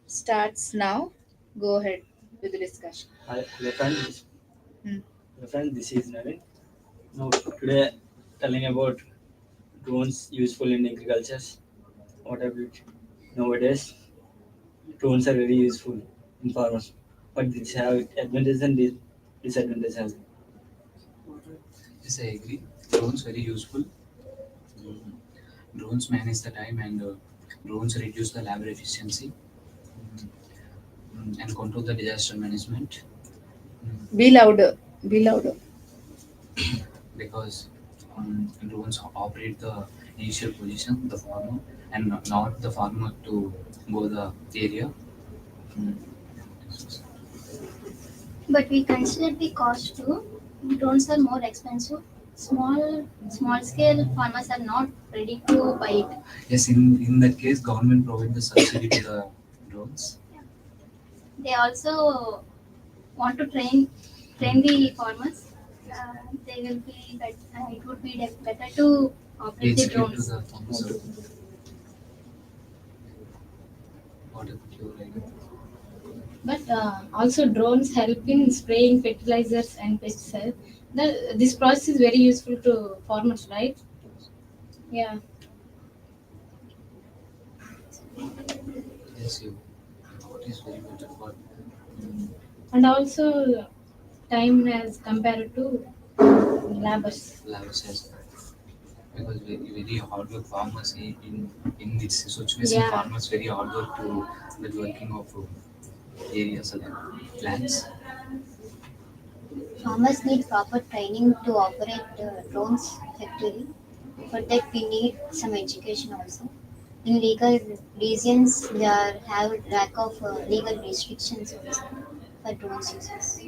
starts now. Go ahead with the discussion. Hello friends, Hmm. this is Navin. Now today telling about drones useful in agriculture. What have it nowadays? Drones are very useful in farmers, but these have advantages and disadvantages. Yes, I agree. Drones very useful. Mm, Drones manage the time and drones reduce the labor efficiency and control the disaster management Be louder. Be louder. because drones operate the initial position, the farmer, and not the farmer to go the area. Mm, But we consider the cost too. Drones are more expensive. Small scale farmers are not ready to buy it. Yes, in that case, government provide the subsidy to the drones. They also want to train the farmers. They will be it would be better to operate the Educate to drones. the farmers. What about your idea? But also drones help in spraying fertilizers and pesticides. This process is very useful to farmers, right? Yeah. Yes, you. What is very better for And also time as compared to labors. labor size because very hard work farmers in this situation Yeah. farmers very hard work to the working of areas like plants. Farmers need proper training to operate drones effectively. For that, we need some education also. In legal regions, there have lack of legal restrictions also for drones uses.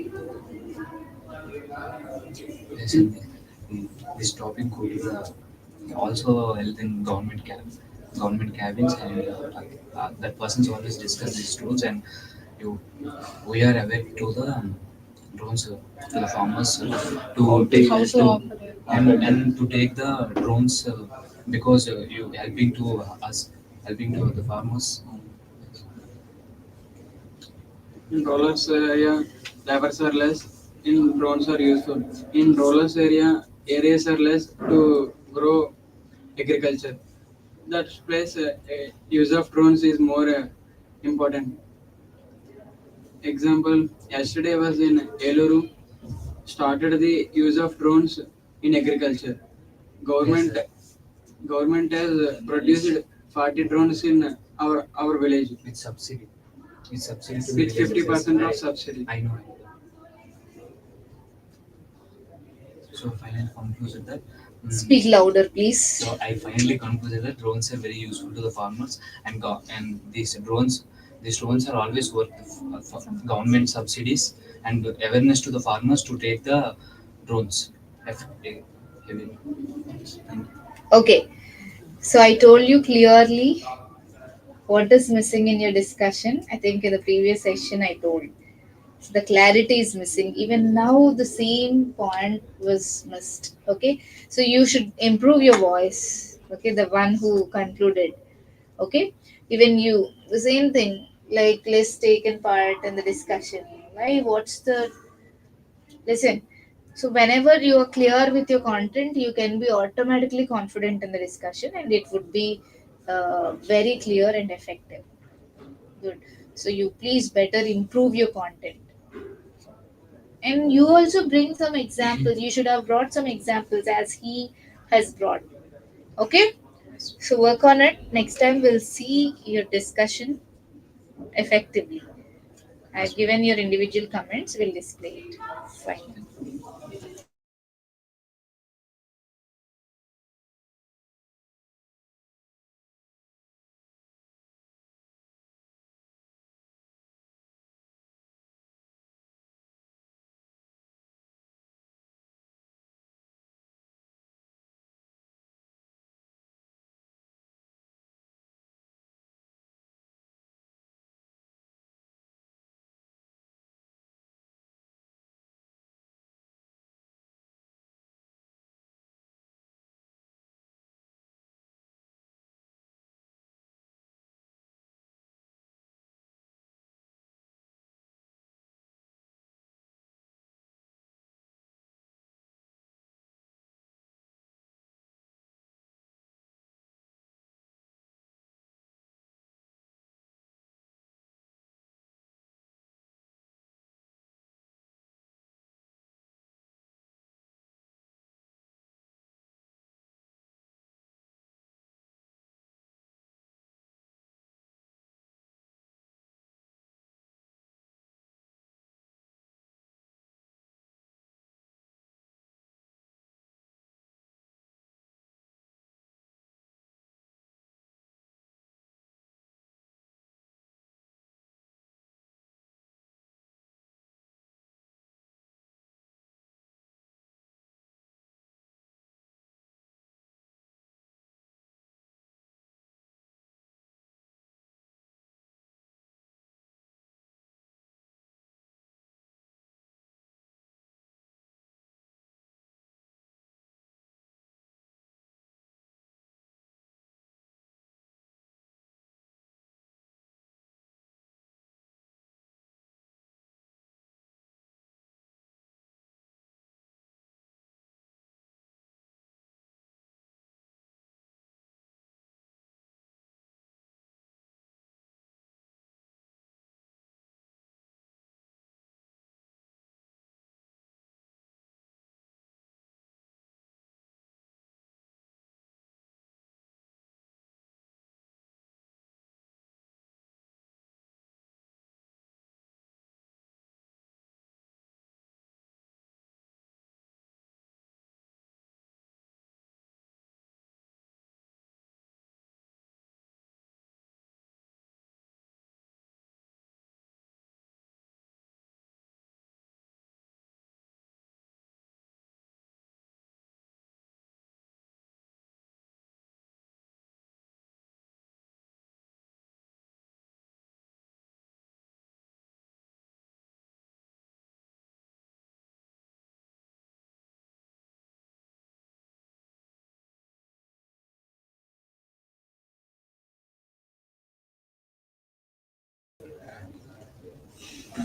Yes, and this topic go to the also held in government cabins and that persons always discuss these rules and you we are aware to the drones to the farmers to take How to to operate. and to take the drones because you helping to us helping to the farmers. In rollers area, labors are less. In drones are useful. In rollers area, areas are less to grow agriculture. That place, use of drones is more important. Example, yesterday was in Eluru, started the use of drones in agriculture. Government government has produced 40 drones in our village With subsidy. With subsidy to the with villages. 50% of subsidy. I know. So finally concluded that Speak louder, please. so I finally concluded that drones are very useful to the farmers and and these drones are always worth for government subsidies and awareness to the farmers to take the drones. Heavily. Thank you. Okay. So I told you clearly what is missing in your discussion. I think in the previous session I told. So the clarity is missing. Even now, the same point was missed. Okay. So you should improve your voice. Okay. The one who concluded. Okay. Even you, the same thing. Like, let's take in part in the discussion. Why? What's the. Listen. So whenever you are clear with your content, you can be automatically confident in the discussion and it would be very clear and effective. Good. So you please better improve your content. And you also bring some examples. You should have brought some examples as he has brought. Okay? So work on it. Next time we'll see your discussion effectively. I've given your individual comments, we'll display it. Fine.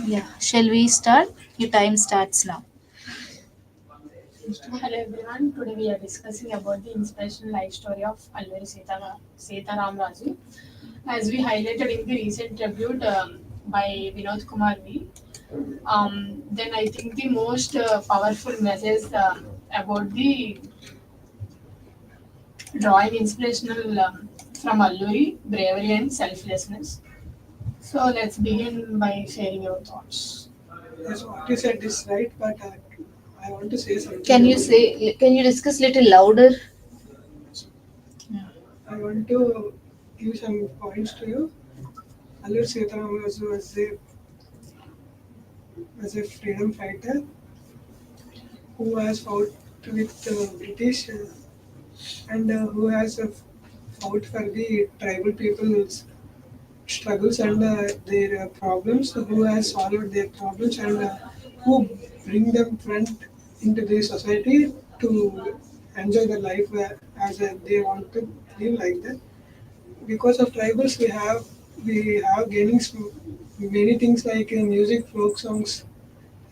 Yeah. Shall we start? Your time starts now. Hello everyone. Today we are discussing about the inspirational life story of Alluri Sitaram Raju. As we highlighted in the recent tribute by Vinod Kumar V, then I think the most powerful message about the drawing inspirational from Alluri, bravery and selflessness. So let's begin by sharing your thoughts. Yes, what you said is right, but I want to say something. Can you say? Can you discuss little louder? I want to give some points to you. Allur Sitaram was a freedom fighter who has fought with the British and who has fought for the tribal people's struggles and their problems, who has solved their problems and who bring them front into the society to enjoy the life as they want to live like that. Because of tribals, we have gaining many things like music, folk songs,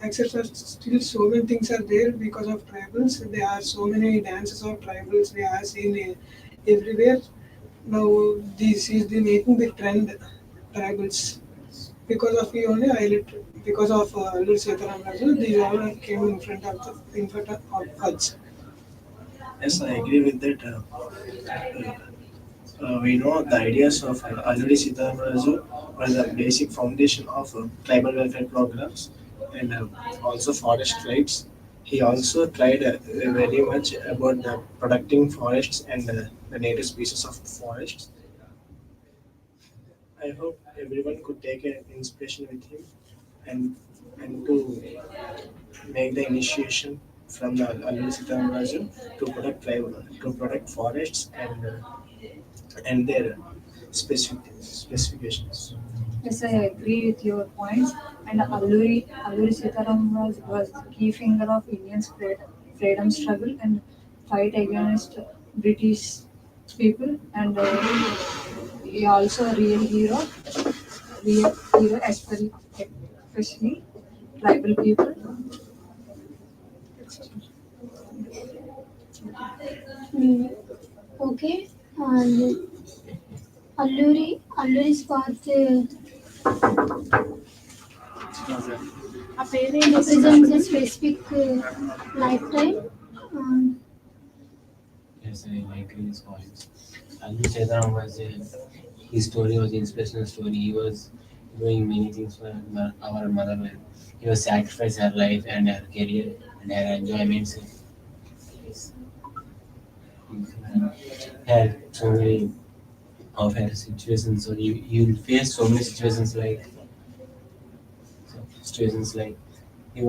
etc. Still, so many things are there because of tribals. There are so many dances of tribals we are seen everywhere. Now, this is the making the trend tribals. Because of the only highlight, because of Lord Sitaram Raju, these all came in front of us. Yes, I agree with that. We know the ideas of Alluri Sitaramaju were the basic foundation of tribal welfare programs and also forest rights. He also tried very much about protecting forests and the native species of forests. I hope everyone could take an inspiration with him and to make the initiation from the Alluri Sitaramaju to protect forests and their specifications. Yes, I agree with your points. And Alluri Sitaram was the key figure of Indians' freedom struggle and fight against British people. And he also a real hero, especially tribal people. Mm, okay, and Alluri's path represents a specific lifetime. Um, Yes, I agree with points. Alvin Setaram was his story was an inspirational story. He was doing many things for our motherland. He was sacrificed her life and her career and her enjoyments. Yes, had so many of her situations. So you will face so many situations like he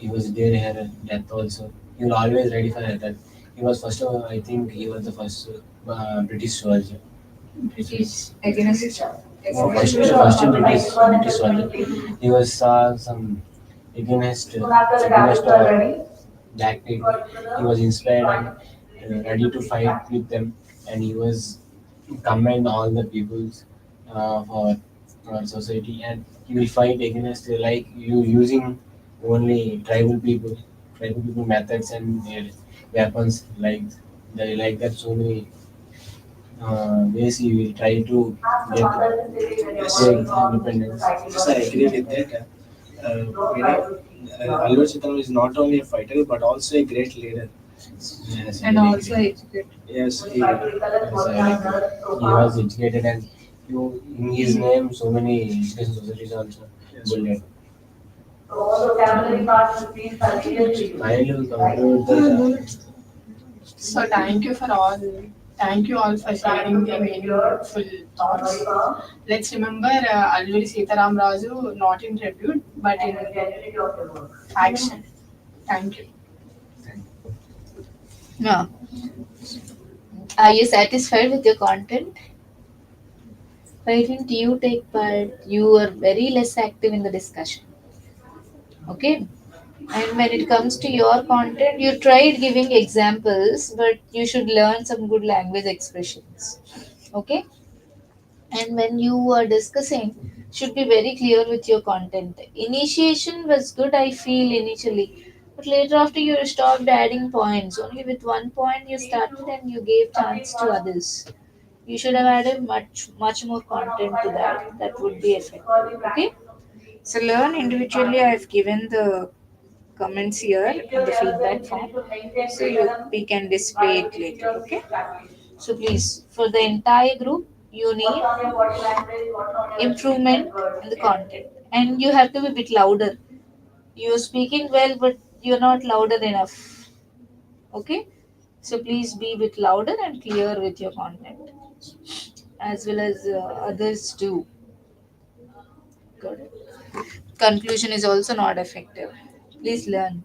was there her death also. He was always ready for her death. He was first. I think he was the first British soldier. British against First British soldier. He was some against black people. He was inspired and ready to fight with them, and he was combined all the peoples for our society, and he will fight against like you using only tribal people methods and their weapons like that so many ways he will try to get Yes, take independence. yes, I agree with that. Allu Chitram is not only a fighter but also a great leader. Yes, I and really also agree. educate. Yes, Yes, I agree. He was educated and in his name so many education societies also yes. built. Finally, we conclude that So thank you all for sharing the meaningful thoughts. Let's remember Alluri Sitaram Raju not in tribute but in action. Thank you. No. Are you satisfied with your content? Why didn't you take part? You were very less active in the discussion. Okay. And when it comes to your content, you tried giving examples, but you should learn some good language expressions. Okay. And when you were discussing, Should be very clear with your content. Initiation was good, I feel, initially. But later after you stopped adding points. Only with one point you started and you gave chance to others. You should have added much more content to that. That would be effective. Okay? So learn individually. I've given the comments here in the feedback form. So we can display it later. Okay? So please, for the entire group, you need improvement in the content, and you have to be a bit louder. You're speaking well, but you're not louder enough. Okay, so please be a bit louder and clear with your content, as well as others do. Good. Conclusion is also not effective. Please learn.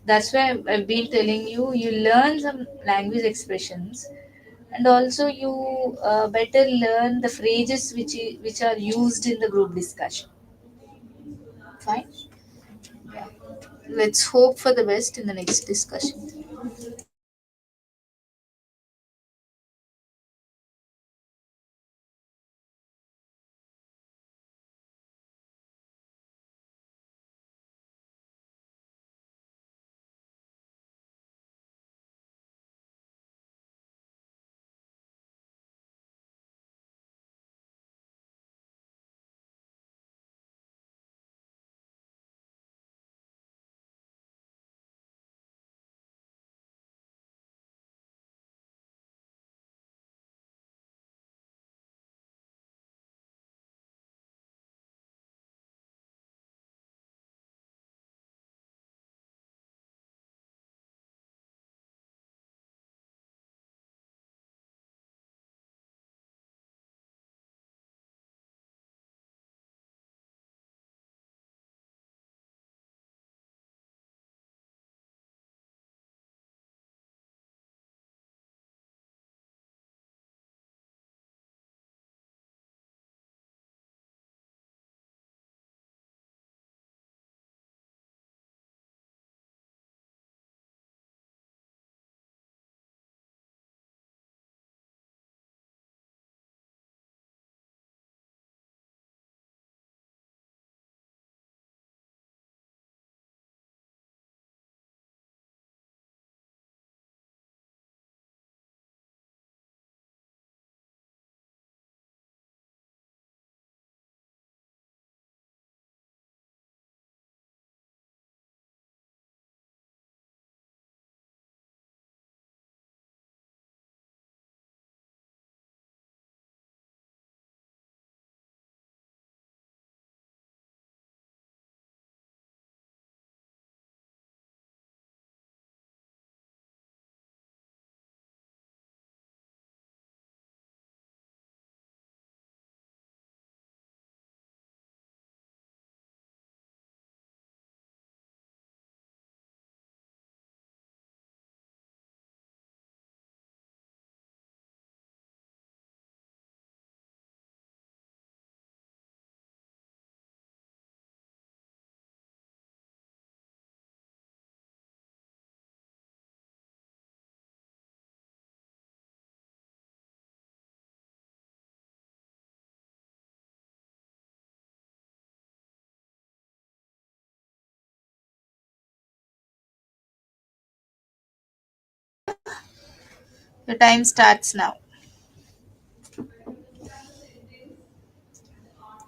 That's why I've been telling you. You learn some language expressions, and also you better learn the phrases which are used in the group discussion. Fine. Yeah. Let's hope for the best in the next discussion. Your time starts now.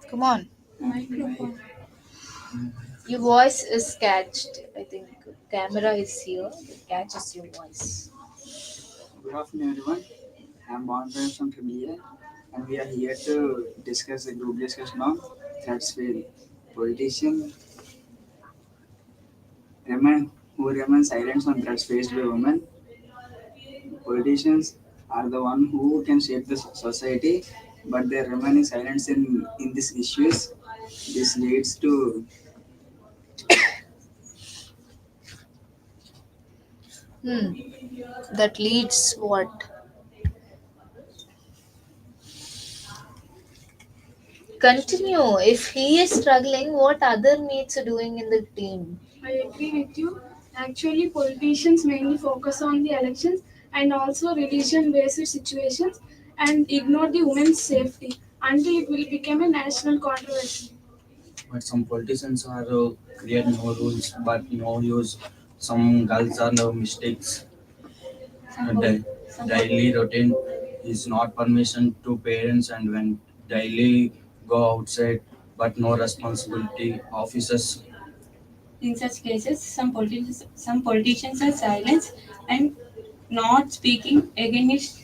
Come on. Microphone. Your voice is catched. I think camera is here. It catches your voice. Good afternoon, everyone. I'm Bonfire from Trivia, and we are here to discuss a group discussion on threats fail. Politician remain silent on threats faced by women. Politicians are the one who can shape the society, but they remain silent in these issues. This leads to Hmm. That leads what? Continue. If he is struggling, what other mates are doing in the team? I agree with you. Actually, politicians mainly focus on the elections and also religion based situations and ignore the women's safety. until it will become a national controversy. But some politicians are create no rules, but no use. Some girls are no mistakes. Daily routine is not permission to parents, and when daily go outside, but no responsibility officers. In such cases, some politicians are silent and not speaking against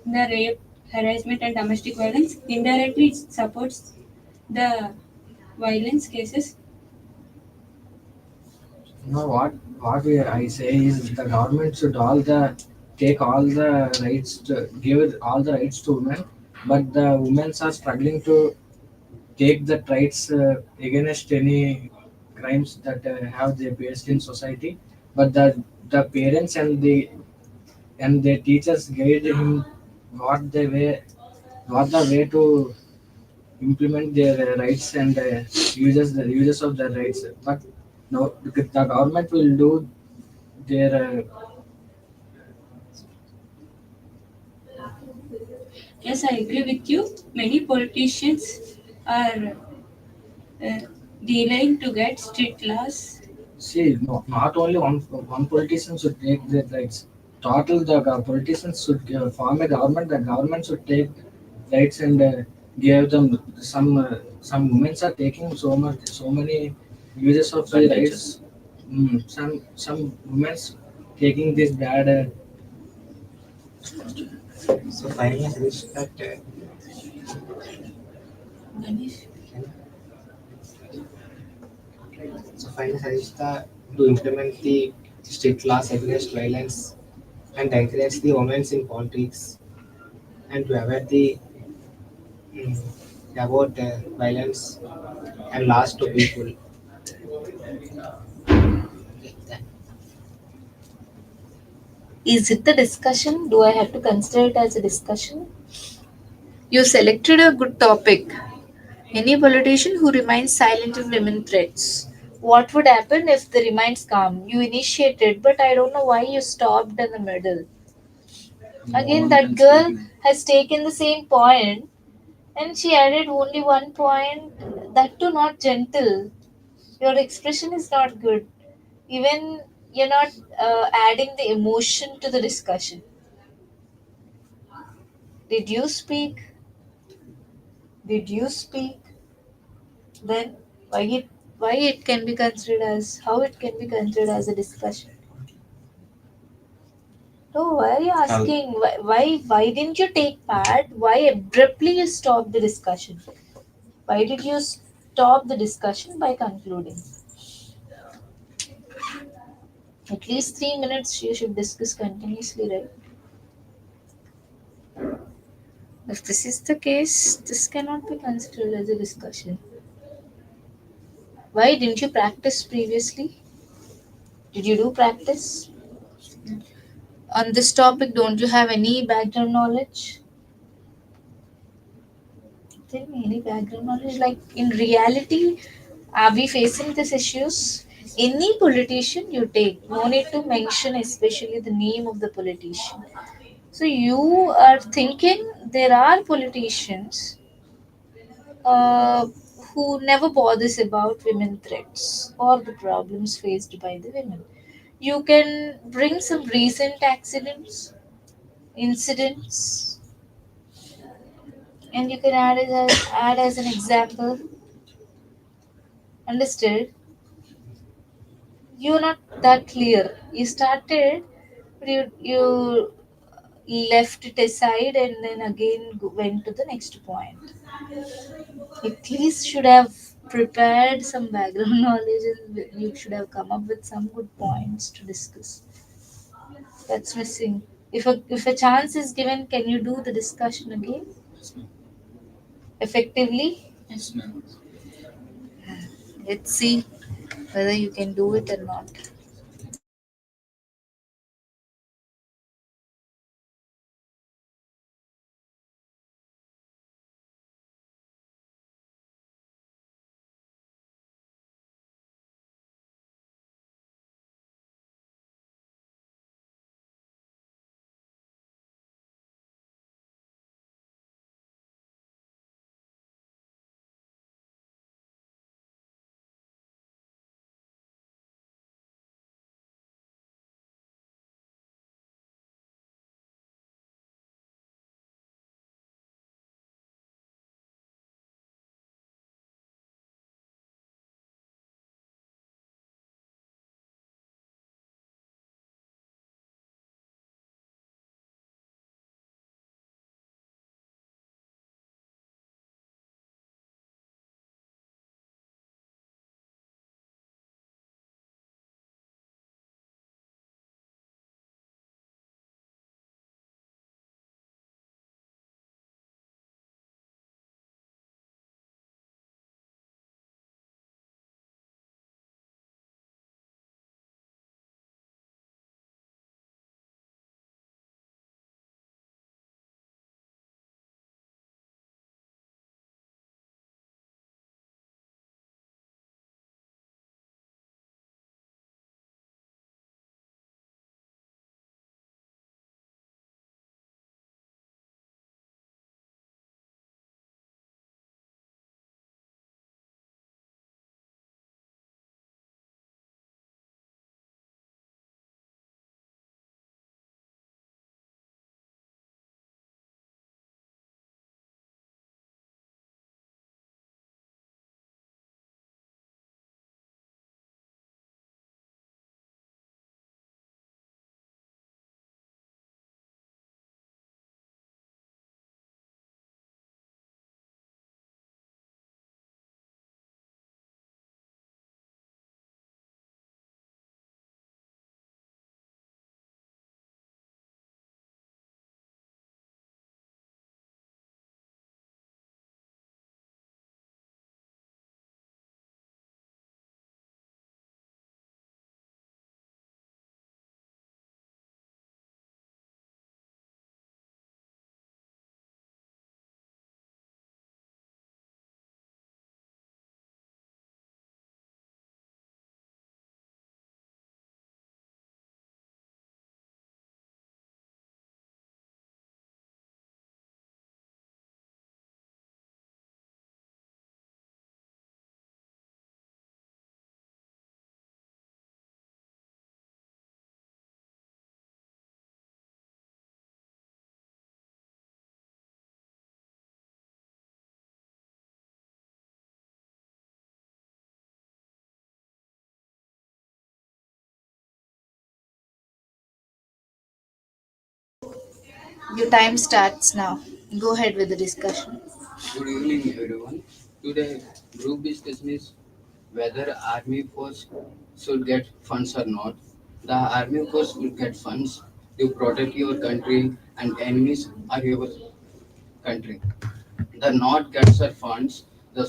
the rape, harassment, and domestic violence. Indirectly, it supports the violence cases. No, I say is the government should all the take all the rights to give it all the rights to women, but the women are struggling to take the rights against any crimes that have they faced in society. But the parents and the teachers guide him what the way what the way to implement their rights and uses of their rights. But no, the government will do their Yes, I agree with you. Many politicians are uh, delaying to get strict laws. See, no, not only one politician should take their rights. Total, the politicians should form a government. The government should take rights and give them some women are taking so many uses of the rights. Some women taking this bad. So finally, I suggest that Ganesh. to implement the strict laws against violence and encourage the women in politics and to avoid the mm, about violence and laws to people. Is it the discussion? Do I have to consider it as a discussion? You selected a good topic. Any politician who remains silent in women threats. What would happen if they remains calm? You initiated, but I don't know why you stopped in the middle. No Again, one that can girl speak. has taken the same point and she added only one point, that too not gentle. Your expression is not good. Even you're not adding the emotion to the discussion. Did you speak? Did you speak? Then why it can be considered as how it can be considered as a discussion? No, why are you asking? Why didn't you take part? Why abruptly you stopped the discussion? Why did you stop the discussion by concluding? At least 3 minutes you should discuss continuously, right? If this is the case, this cannot be considered as a discussion. Why didn't you practice previously? Did you do practice? On this topic, don't you have any background knowledge? Tell me any background knowledge. Like in reality, are we facing these issues? Any politician you take, no need to mention especially the name of the politician. So you are thinking there are politicians uh, who never bothers about women threats or the problems faced by the women. You can bring some recent accidents, incidents, and you can add as an example. Understood? You're not that clear. You started, but you left it aside and then again went to the next point. At least should have prepared some background knowledge and you should have come up with some good points to discuss. That's missing. If a chance is given, can you do the discussion again effectively? Yes, ma'am. Let's see whether you can do it or not. Your time starts now. Go ahead with the discussion. Good evening, everyone. Today, group discussion is whether army force should get funds or not. The army force should get funds to protect your country and enemies are your country. The not gets are funds. The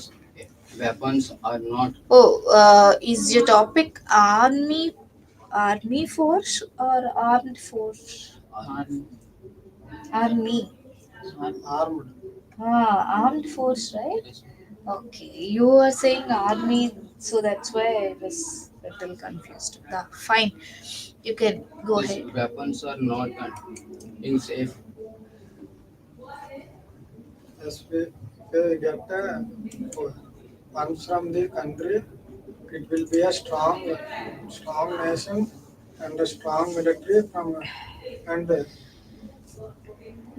weapons are not. Oh, is your topic army force or armed force? Army. Army. Armed. Armed force, right? Yes. Okay, you are saying army, so that's why I was a little confused. Fine, you can go These ahead. weapons are not in safe. As we get funds from the country, it will be a strong nation and a strong military from and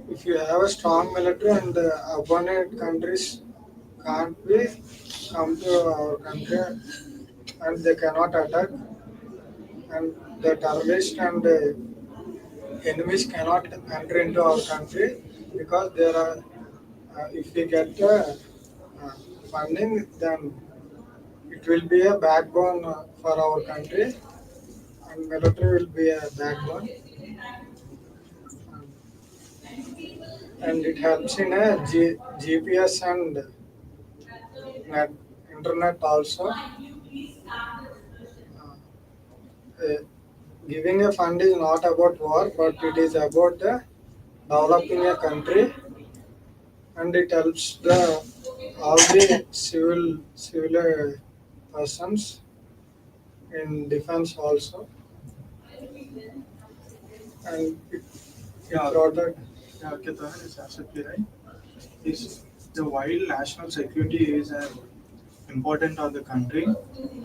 if you have a strong military and the opponent countries can't be come to our country and they cannot attack and the terrorists and the enemies cannot enter into our country because there are if we get uh, funding then it will be a backbone for our country and military will be a backbone and it helps in a GPS and net, internet also. Uh, Giving a fund is not about war, but it is about developing a country, and it helps the all the civil persons in defense also, and it protect. Yeah, Ketan is absolutely right. Is the while national security is important on the country,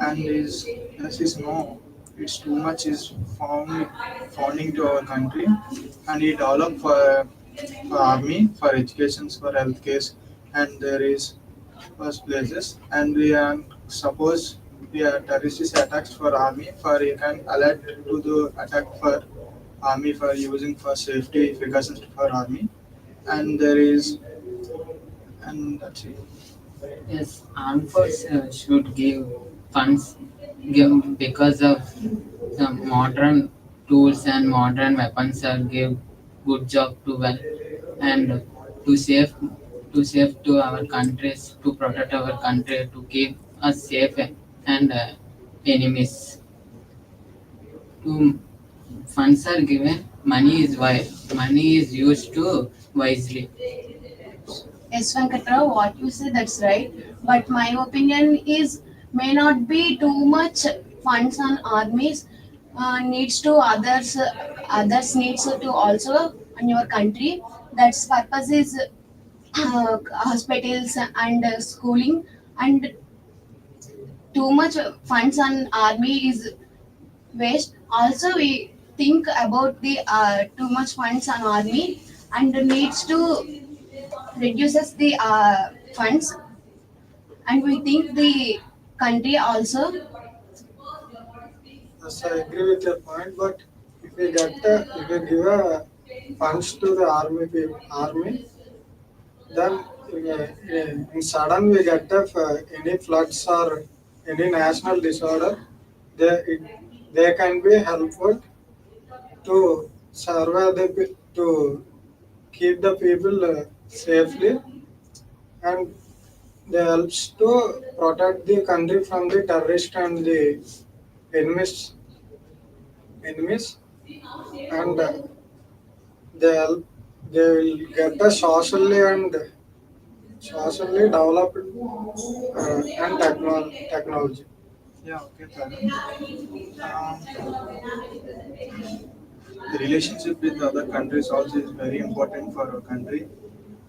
and is as is no, it's too much is founding to our country, and it develop for army, for educations, for healthcare, and there is first places, and we are suppose we are terrorist attacks for army, for you can alert to the attack for army for using for safety precautions for army, and there is and that's it. Yes, armed force should give funds give, because of the modern tools and modern weapons are give good job to well and to save to our countries to protect our country to keep us safe and enemies to funds are given money is why money is used to wisely. Yes, Venkatra, what you say that's right. But my opinion is may not be too much funds on armies. Needs to others needs to also on your country. That's purpose is hospitals and schooling and too much funds on army is waste. Also, we think about the too much funds on army and needs to reduces the funds and we think the country also. Yes, I agree with your point, but if we give funds to the army, then in sudden we get any floods or any national disorder, they it, they can be helpful to survive to keep the people safely and they helps to protect the country from the terrorist and the enemies enemies and they help they will get a socially developed and technology. Yeah, okay, Tarun. The relationship with other countries also is very important for our country.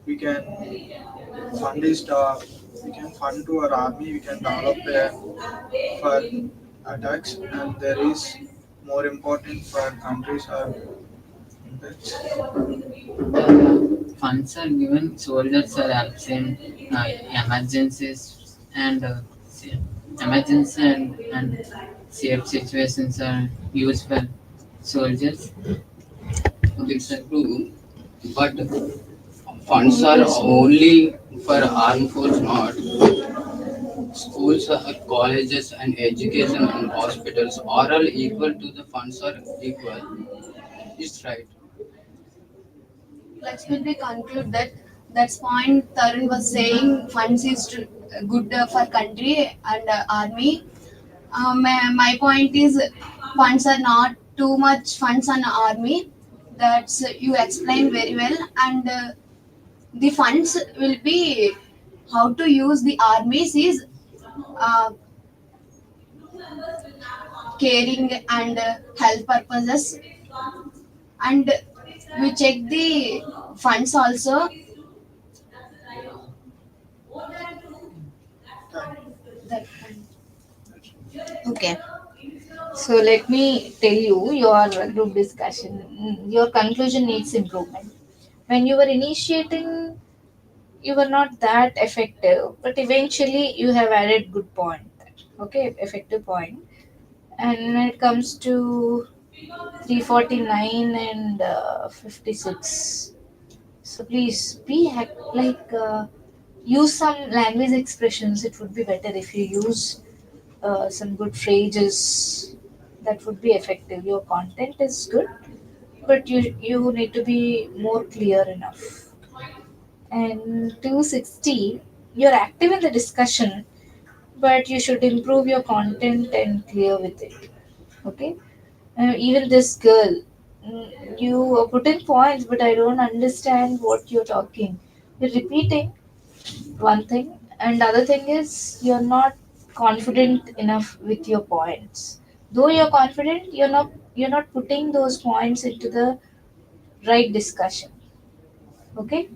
We can fund is we can fund to our army. We can develop for attacks, and there is more important for countries are that's Funds are given, soldiers are absent, emergencies and emergency and safe situations are used for soldiers. These are true. But funds are only for armed force, not schools, colleges, and education and hospitals are all equal to the funds are equal. It's right. Let me conclude that that's point Tarun was saying funds is good for country and army. My point is funds are not too much funds on army. That's you explained very well, and the funds will be how to use the armies is uh, caring and health purposes, and we check the funds also. That Okay. So let me tell you your group discussion. Your conclusion needs improvement. When you were initiating, you were not that effective, but eventually you have added good point. Okay, effective point. And when it comes to 349 and 56, so please be use some language expressions. It would be better if you use some good phrases that would be effective. Your content is good, but you need to be more clear enough. And 260, you're active in the discussion, but you should improve your content and clear with it. Okay. Even this girl, you put in points, but I don't understand what you're talking. You're repeating one thing, and the other thing is you're not confident enough with your points. Though you're confident, you're not putting those points into the right discussion. Okay,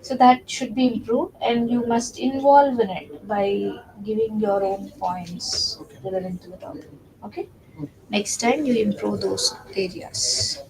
so that should be improved, and you must involve in it by giving your own points relevant to the topic. Okay, next time you improve those areas.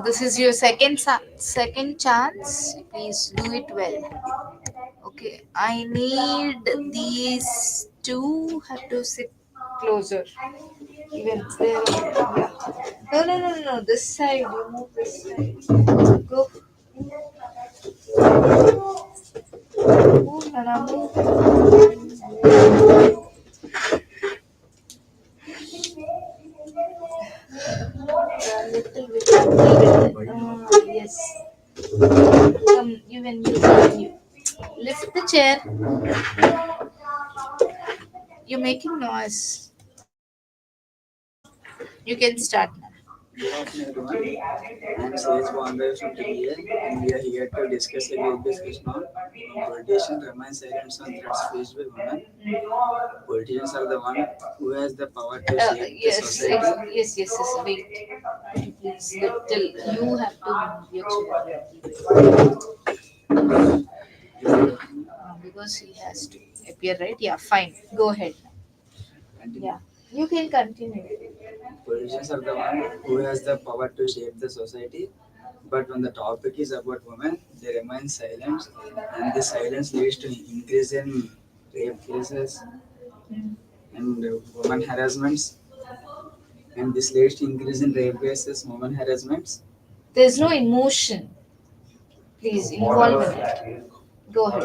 This is your second chance. Please do it well. Okay, I need these two have to sit closer. Even there. Yeah. No, no, no, no, no. This side. You move this side. Go. Move, Nana, move. A little bit uneven. Yes. Come, you. Lift the chair. You're making noise. You can start now. Good afternoon, everyone. I am Sage Bondra from PBA, and we are here to discuss a group discussion on politicians remain silent on threats faced by women. Politicians are the one who has the power to shape the Yes, society. yes. Wait. Please, little. You have to move your chair. Because he has to appear, right? Yeah, fine. Go ahead. Continue. Yeah, you can continue. Politicians are the one who has the power to shape the society. But when the topic is about women, they remain silent, and this silence leads to increase in rape cases and women harassments, and this leads to increase in rape cases, women harassments. There's no emotion. Please involve in it. Go ahead.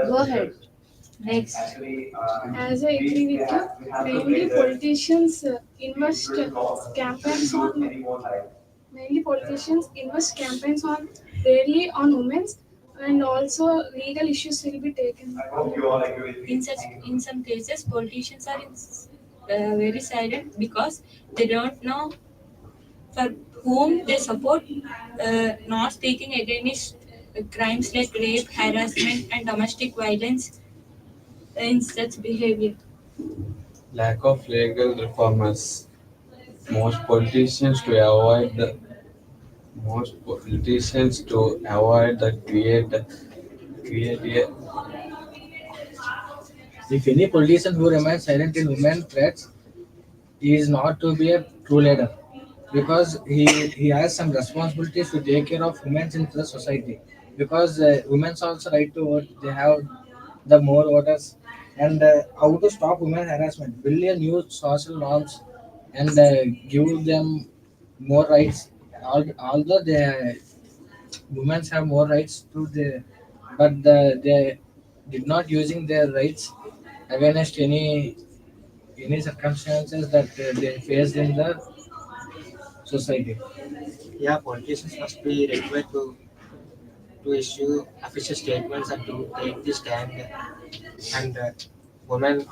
Go ahead. Next. As I agree with you, mainly politicians invest campaigns on mainly politicians invest campaigns on rarely on women, and also legal issues will be taken. In some cases, politicians are very silent because they don't know for whom they support, not speaking against crimes like rape, harassment, and domestic violence in such behavior. Lack of legal reformers. Most politicians to avoid the most politicians to avoid the create a If any politician who remains silent in women threats, he is not to be a true leader because he has some responsibilities to take care of women in the society because women's also right to vote. They have the more voters and how to stop women harassment, build a new social norms and give them more rights. Although the women have more rights to the, but they did not using their rights against any circumstances that they faced in the society. Yeah, politicians must be required to issue official statements and to take the stand. And women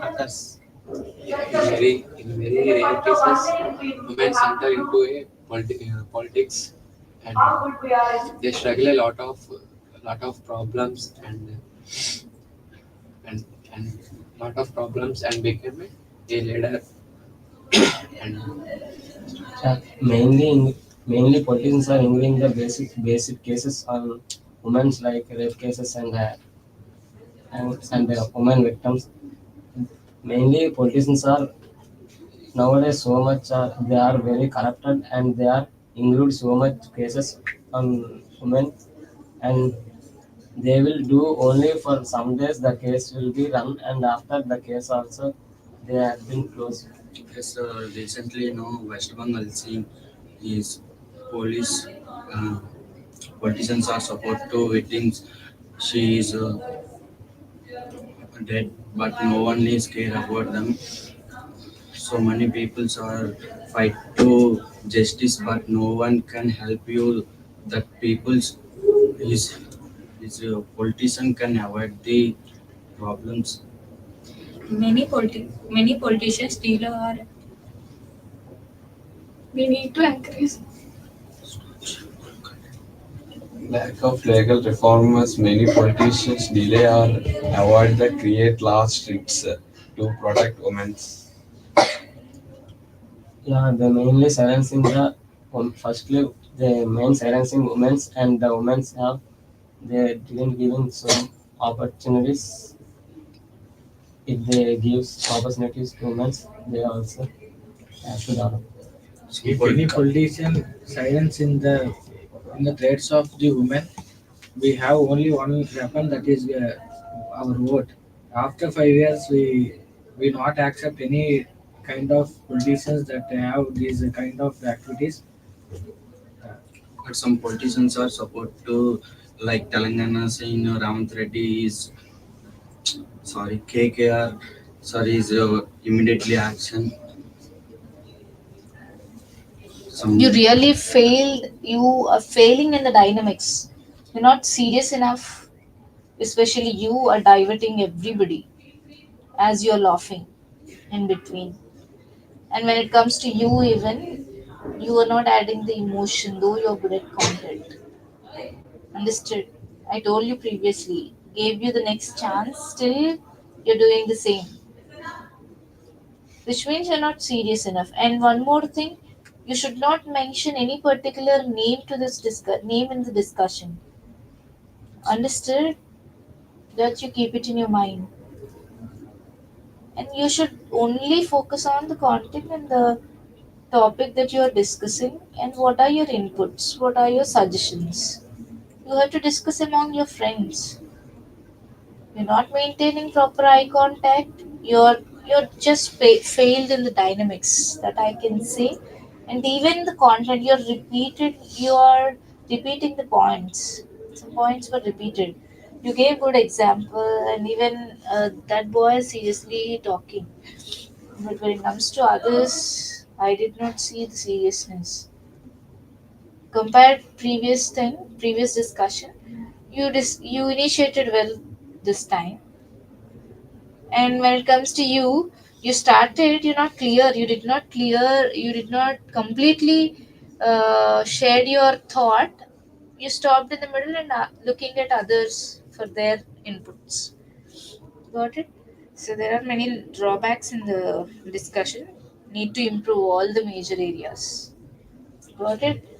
occurs. In very rare cases, women enter into a politics, and they struggle a lot of problems and and lot of problems and become a leader and Mainly politicians are ignoring the basic cases on women's like rape cases and women victims. Mainly politicians are nowadays so much they are very corrupted and they are include so much cases on women, and they will do only for some days the case will be run, and after the case also they have been closed. Yes, recently, West Bengal scene is police politicians are support to victims. She is dead, but no one is care about them. So many people are fight to justice, but no one can help you. That people's is a politician can avoid the problems. Many politicians still are. We need to encourage. lack of legal reformers. Many politicians delay or avoid the create law strips to protect women. Yeah, the mainly silencing the firstly the main silencing women, and the women have they didn't given some opportunities. If they gives opportunities to women, they also. as to develop. If any politician silence in the threats of the women, we have only one weapon, that is our vote. After 5 years, we not accept any kind of politicians that have these kind of activities. But some politicians are support to, like Telangana saying Ravant Reddy is sorry KKR sorry is immediately action. You Some really failed. You are failing in the dynamics. You're not serious enough. Especially you are diverting everybody as you're laughing in between. And when it comes to you, even you are not adding the emotion, though you're good at content. Understood? I told you previously, gave you the next chance, still you're doing the same, which means you're not serious enough. And one more thing, you should not mention any particular name to this name in the discussion. Understood? That you keep it in your mind, and you should only focus on the content and the topic that you are discussing, and what are your inputs, what are your suggestions. You have to discuss among your friends. You're not maintaining proper eye contact. You're just failed in the dynamics, that I can say. And even the content, you're repeating the points. Some points were repeated. You gave good example, and even that boy is seriously talking. But when it comes to others, I did not see the seriousness. Compared previous discussion, you initiated well this time. And when it comes to you, you started, you did not completely shared your thought. You stopped in the middle and looking at others for their inputs. Got it? So there are many drawbacks in the discussion. Need to improve all the major areas. Got it?